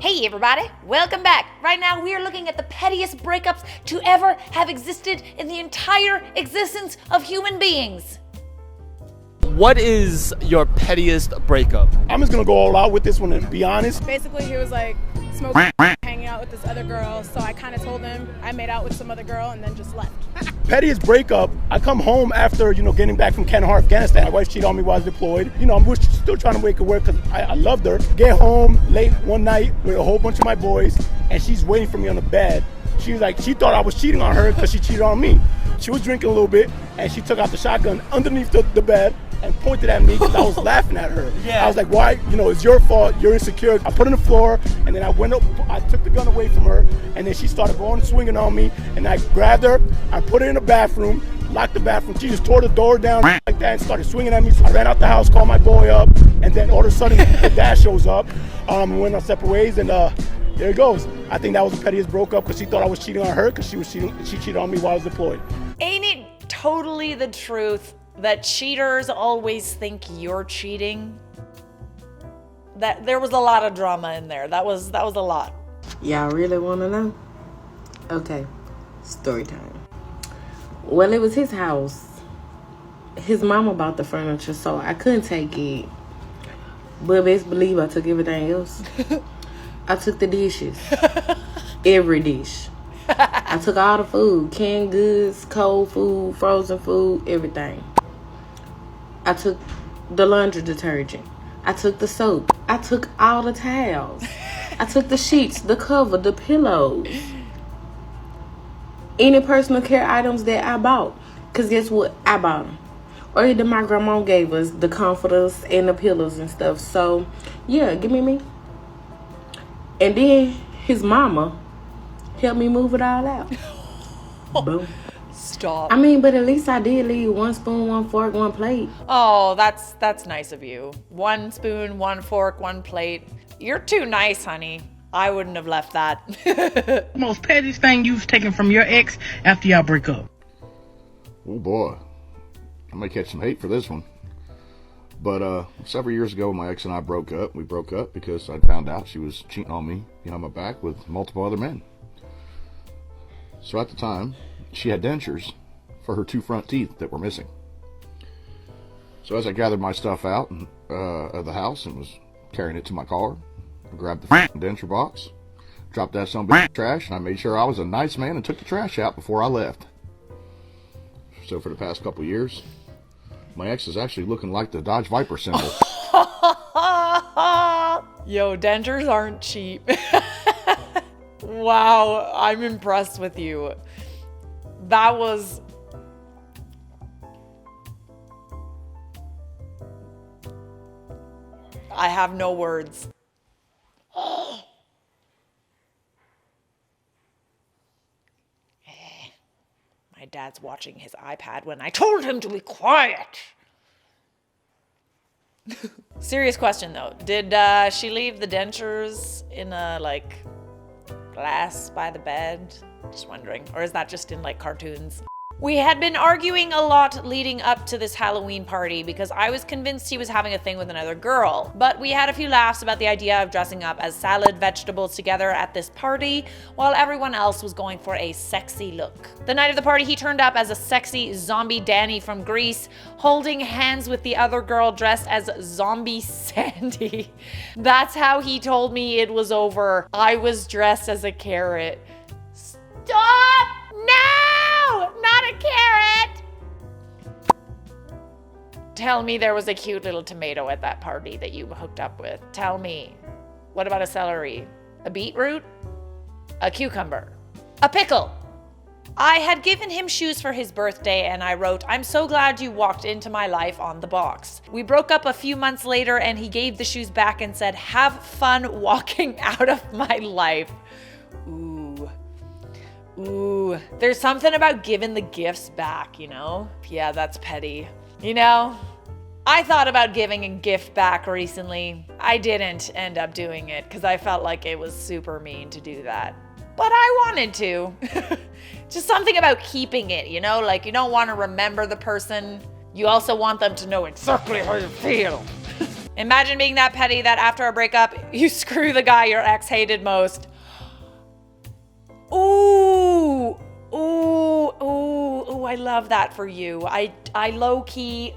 Hey everybody, welcome back. Right now we are looking at the pettiest breakups to ever have existed in the entire existence of human beings. What is your pettiest breakup? I'm just gonna go all out with this one and be honest. Basically, he was like smoking, hanging out with this other girl, so I kind of told him I made out with some other girl and then just left. Pettiest breakup, I come home after, getting back from Kandahar, Afghanistan. My wife cheated on me while I was deployed. I'm still trying to make it work because I loved her. Get home late one night with a whole bunch of my boys, and she's waiting for me on the bed. She was like, she thought I was cheating on her because she cheated on me. She was drinking a little bit, and she took out the shotgun underneath the bed and pointed at me because I was laughing at her. Yeah. I was like, why? It's your fault. You're insecure. I put her on the floor, and then I went up. I took the gun away from her, and then she started going swinging on me, and I grabbed her. I put her in the bathroom, locked the bathroom. She just tore the door down like that and started swinging at me. So I ran out the house, called my boy up, and then all of a sudden, the dad shows up. We went our separate ways, and there it goes. I think that was the pettiest breakup because she thought I was cheating on her because she cheated on me while I was deployed. Ain't it totally the truth that cheaters always think you're cheating? That there was a lot of drama in there. That was a lot. Y'all really want to know? Okay, story time. Well, it was his house. His mama bought the furniture, so I couldn't take it. But best believe I took everything else. I took the dishes. Every dish. I took all the food. Canned goods, cold food, frozen food, everything. I took the laundry detergent. I took the soap. I took all the towels. I took the sheets, the cover, the pillows. Any personal care items that I bought. Because guess what? I bought them. Or either my grandma gave us the comforters and the pillows and stuff. So, yeah, give me. And then his mama helped me move it all out. Boom. Stop. But at least I did leave one spoon, one fork, one plate. Oh, that's nice of you. One spoon, one fork, one plate. You're too nice, honey. I wouldn't have left that. Most pettiest thing you've taken from your ex after y'all break up? Oh boy, I may catch some hate for this one. But several years ago, my ex and I broke up. We broke up because I found out she was cheating on me behind my back with multiple other men. So at the time, she had dentures for her 2 front teeth that were missing. So as I gathered my stuff out of the house and was carrying it to my car, I grabbed the denture box, dropped that son of a bitch in the trash, and I made sure I was a nice man and took the trash out before I left. So for the past couple years, my ex is actually looking like the Dodge Viper symbol. Yo, dentures aren't cheap. Wow, I'm impressed with you. That was... I have no words. My dad's watching his iPad when I told him to be quiet. Serious question though. Did she leave the dentures in a glass by the bed? Just wondering. Or is that just in cartoons? We had been arguing a lot leading up to this Halloween party because I was convinced he was having a thing with another girl. But we had a few laughs about the idea of dressing up as salad vegetables together at this party while everyone else was going for a sexy look. The night of the party, he turned up as a sexy zombie Danny from Greece, holding hands with the other girl dressed as zombie Sandy. That's how he told me it was over. I was dressed as a carrot. Stop! No! Not a carrot! Tell me there was a cute little tomato at that party that you hooked up with. Tell me. What about a celery? A beetroot? A cucumber? A pickle? I had given him shoes for his birthday and I wrote, "I'm so glad you walked into my life" on the box. We broke up a few months later and he gave the shoes back and said, "Have fun walking out of my life." Ooh, there's something about giving the gifts back, Yeah, that's petty. I thought about giving a gift back recently. I didn't end up doing it because I felt like it was super mean to do that. But I wanted to. Just something about keeping it, you don't want to remember the person. You also want them to know exactly how you feel. Imagine being that petty that after a breakup, you screw the guy your ex hated most. Ooh, ooh, ooh, ooh, I love that for you. I low-key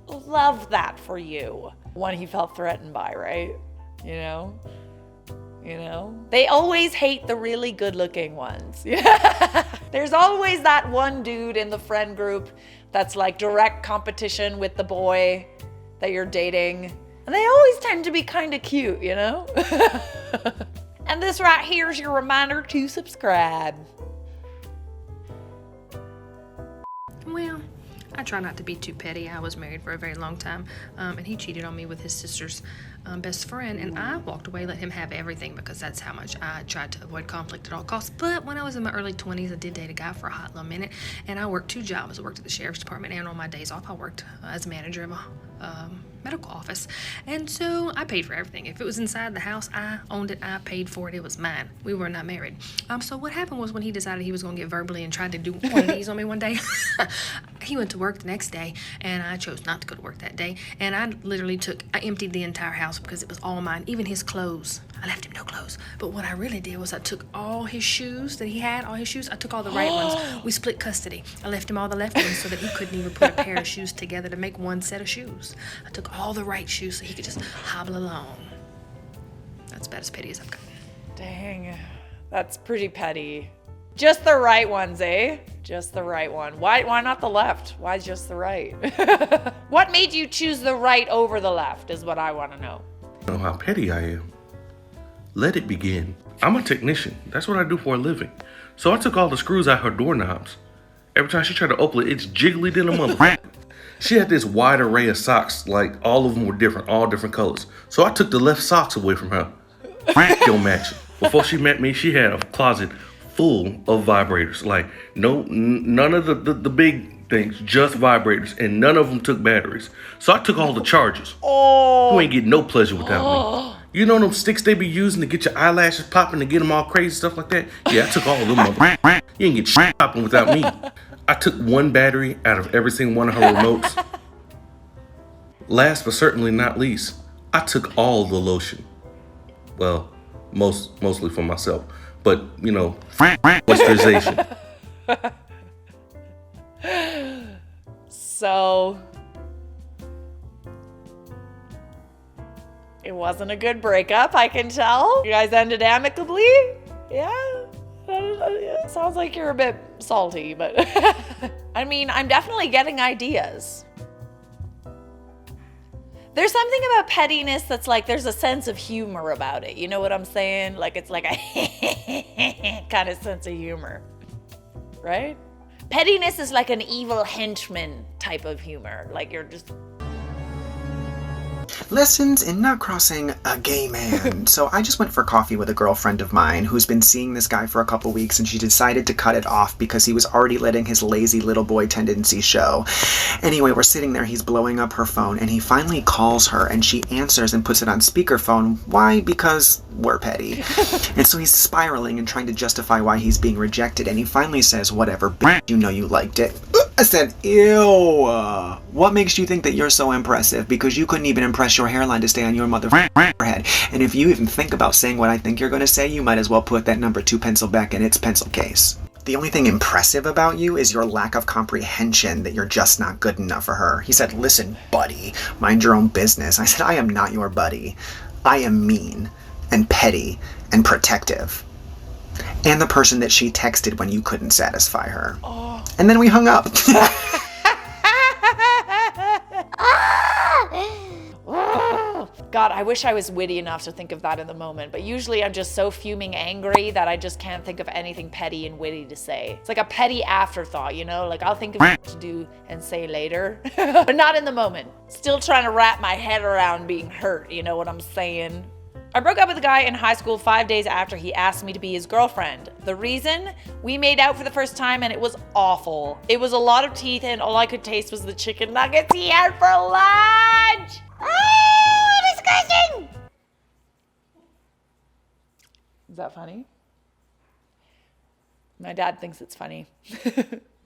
love that for you. One he felt threatened by, right? You know? They always hate the really good-looking ones. There's always that one dude in the friend group that's like direct competition with the boy that you're dating. And they always tend to be kind of cute, you know? And this right here is your reminder to subscribe. Well, I try not to be too petty. I was married for a very long time, and he cheated on me with his sister's best friend, and I walked away, let him have everything, because that's how much I tried to avoid conflict at all costs. But when I was in my early 20s, I did date a guy for a hot little minute, and I worked 2 jobs. I worked at the sheriff's department, and on my days off, I worked as a manager of a medical office. And so I paid for everything. If it was inside the house, I owned it, I paid for it, it was mine. We were not married. So what happened was, when he decided he was going to get verbally and tried to do one of these on me one day, he went to work the next day, and I chose not to go to work that day. And I literally I emptied the entire house because it was all mine, even his clothes. I left him no clothes. But what I really did was I took all his shoes that he had, I took all the right ones. We split custody. I left him all the left ones so that he couldn't even put a pair of shoes together to make one set of shoes. I took all the right shoes so he could just hobble along. That's about as petty as I've gotten. Dang, that's pretty petty. Just the right ones, eh? Just the right one. Why not the left? Why just the right? What made you choose the right over the left is what I want to know. Know how petty I am. Let it begin. I'm a technician. That's what I do for a living. So I took all the screws out her doorknobs. Every time she tried to open it, it's jiggly than a motherfucker. She had this wide array of socks, like all of them were different, all different colors. So I took the left socks away from her. Don't match it. Before she met me, she had a closet full of vibrators. Like none of the big things, just vibrators, and none of them took batteries. So I took all the chargers. Oh. You ain't getting no pleasure without me. You know them sticks they be using to get your eyelashes popping, to get them all crazy, stuff like that? Yeah, I took all of them. You ain't get shit popping without me. I took one battery out of every single one of her remotes. Last but certainly not least, I took all the lotion. Well, mostly for myself, but you know, moisturization. So it wasn't a good breakup, I can tell. You guys ended amicably? Yeah? Sounds like you're a bit salty, but I mean, I'm definitely getting ideas. There's something about pettiness that's like, there's a sense of humor about it. You know what I'm saying? Like, it's like a kind of sense of humor, right? Pettiness is like an evil henchman type of humor. Like, you're just... Lessons in not crossing a gay man. So I just went for coffee with a girlfriend of mine who's been seeing this guy for a couple weeks, and she decided to cut it off because he was already letting his lazy little boy tendency show. Anyway, we're sitting there, he's blowing up her phone, and he finally calls her, and she answers and puts it on speakerphone. Why? Because we're petty. And so he's spiraling and trying to justify why he's being rejected, and he finally says, whatever, bitch, you know you liked it. I said, ew. What makes you think that you're so impressive? Because you couldn't even impress your hairline to stay on your motherfucking head. And if you even think about saying what I think you're going to say, you might as well put that number 2 pencil back in its pencil case. The only thing impressive about you is your lack of comprehension that you're just not good enough for her. He said, listen, buddy, mind your own business. I said, I am not your buddy. I am mean and petty and protective. And the person that she texted when you couldn't satisfy her. Oh. And then we hung up. God, I wish I was witty enough to think of that in the moment, but usually I'm just so fuming angry that I just can't think of anything petty and witty to say. It's like a petty afterthought, you know? Like, I'll think of what to do and say later, but not in the moment. Still trying to wrap my head around being hurt, you know what I'm saying? I broke up with a guy in high school 5 days after he asked me to be his girlfriend. The reason? We made out for the first time and it was awful. It was a lot of teeth and all I could taste was the chicken nuggets he had for lunch. Oh, disgusting! Is that funny? My dad thinks it's funny,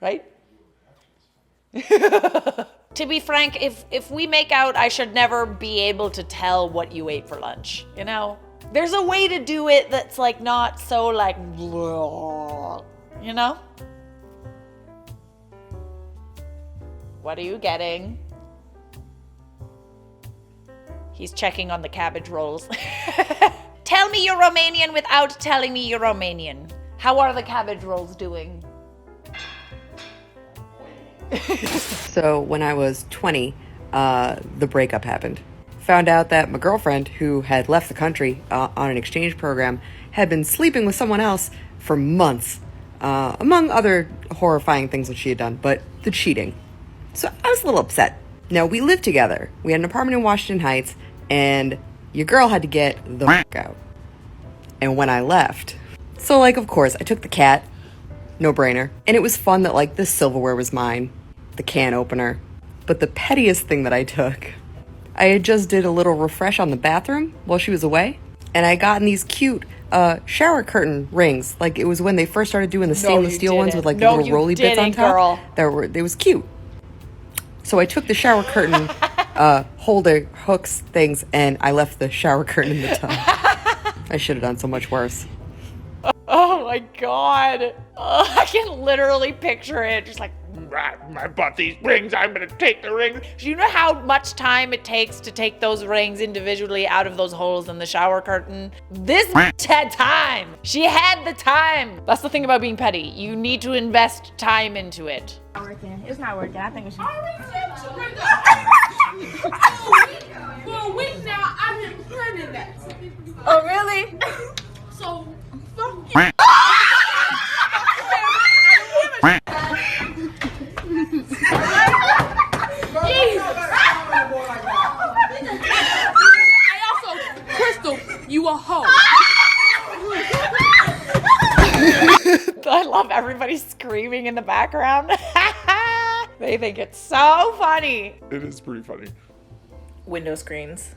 right? To to be frank, if we make out, I should never be able to tell what you ate for lunch, you know? There's a way to do it that's like not so like, you know? What are you getting? He's checking on the cabbage rolls. Tell me you're Romanian without telling me you're Romanian. How are the cabbage rolls doing? So when I was 20, the breakup happened. Found out that my girlfriend, who had left the country on an exchange program, had been sleeping with someone else for months, among other horrifying things that she had done, but the cheating. So I was a little upset. Now, we lived together. We had an apartment in Washington Heights, and your girl had to get the fuck out. And when I left, so like, of course, I took the cat, no brainer, and it was fun that like the silverware was mine, the can opener. But the pettiest thing that I took, I had just did a little refresh on the bathroom while she was away, and I got in these cute shower curtain rings. Like it was when they first started doing the stainless steel ones with like the little rolly bits on top. It was cute. So I took the shower curtain holder hooks things, and I left the shower curtain in the tub. I should have done so much worse. Oh my god. I can literally picture it. Just like, I bought these rings, I'm gonna take the rings. Do you know how much time it takes to take those rings individually out of those holes in the shower curtain? This had time. She had the time. That's the thing about being petty. You need to invest time into it. It's not working. I think we should. For a week now, I've been planning that. Oh, really? So, fuck you. Crystal, you a hoe. I love everybody screaming in the background. They think it's so funny. It is pretty funny. Window screens.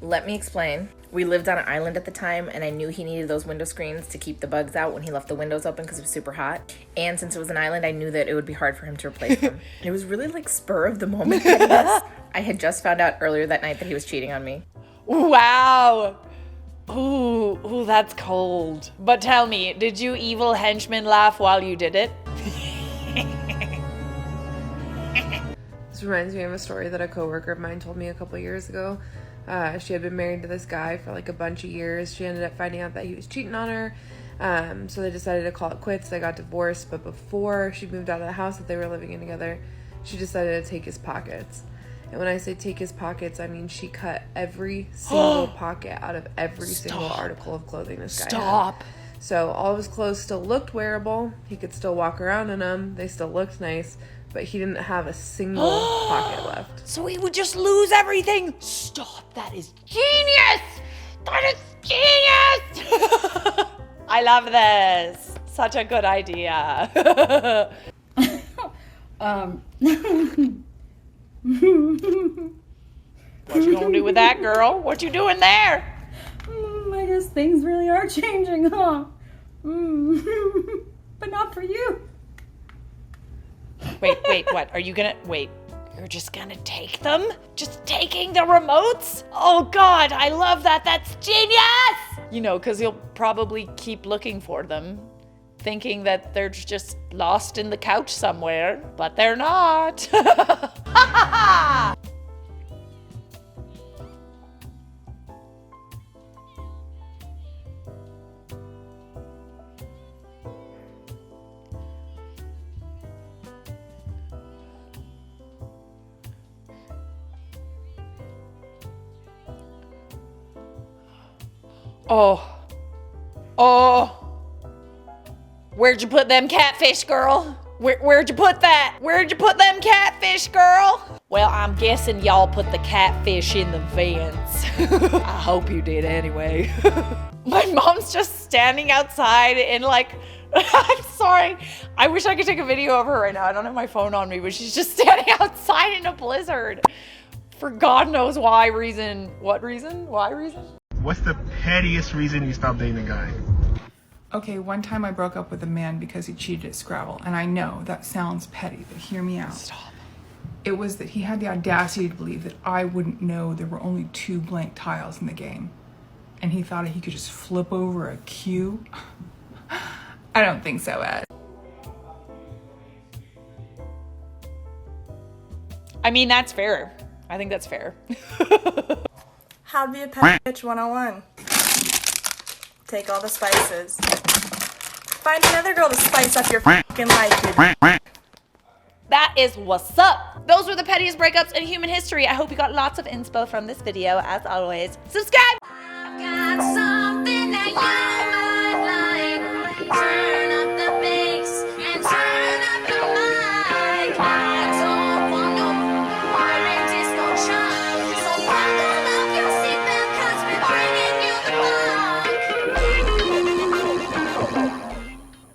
Let me explain. We lived on an island at the time, and I knew he needed those window screens to keep the bugs out when he left the windows open because it was super hot. And since it was an island, I knew that it would be hard for him to replace them. It was really like spur of the moment. I had just found out earlier that night that he was cheating on me. Wow. Ooh, that's cold. But tell me, did you evil henchman laugh while you did it? This reminds me of a story that a coworker of mine told me a couple years ago. She had been married to this guy for like a bunch of years. She ended up finding out that he was cheating on her. So they decided to call it quits. They got divorced. But before she moved out of the house that they were living in together, she decided to take his pockets. And when I say take his pockets, I mean she cut every single pocket out of every single article of clothing this guy had. So all of his clothes still looked wearable. He could still walk around in them. They still looked nice. But he didn't have a single pocket left. So he would just lose everything. Stop. That is genius. That is genius. I love this. Such a good idea. What you gonna do with that, girl? What you doing there? I guess things really are changing, huh? But not for you. Wait, what? Are you gonna, wait, you're just gonna take them? Just taking the remotes? Oh God, I love that, that's genius! You know, cause he'll probably keep looking for them, thinking that they're just lost in the couch somewhere, but they're not. Oh. Where'd you put them catfish, girl? Where'd you put that? Where'd you put them catfish, girl? Well, I'm guessing y'all put the catfish in the vents. I hope you did anyway. My mom's just standing outside in like, I'm sorry. I wish I could take a video of her right now. I don't have my phone on me, but she's just standing outside in a blizzard. For God knows why reason. What reason? Why reason? What's the pettiest reason you stopped dating a guy? Okay, one time I broke up with a man because he cheated at Scrabble, and I know that sounds petty, but hear me out. Stop. It was that he had the audacity to believe that I wouldn't know there were only 2 blank tiles in the game. And he thought he could just flip over a cue. I don't think so, Ed. I mean, that's fair. I think that's fair. How to be a petty bitch 101. Take all the spices. Find another girl to spice up your fucking life, dude. That is what's up. Those were the pettiest breakups in human history. I hope you got lots of inspo from this video. As always, subscribe. I've got something that you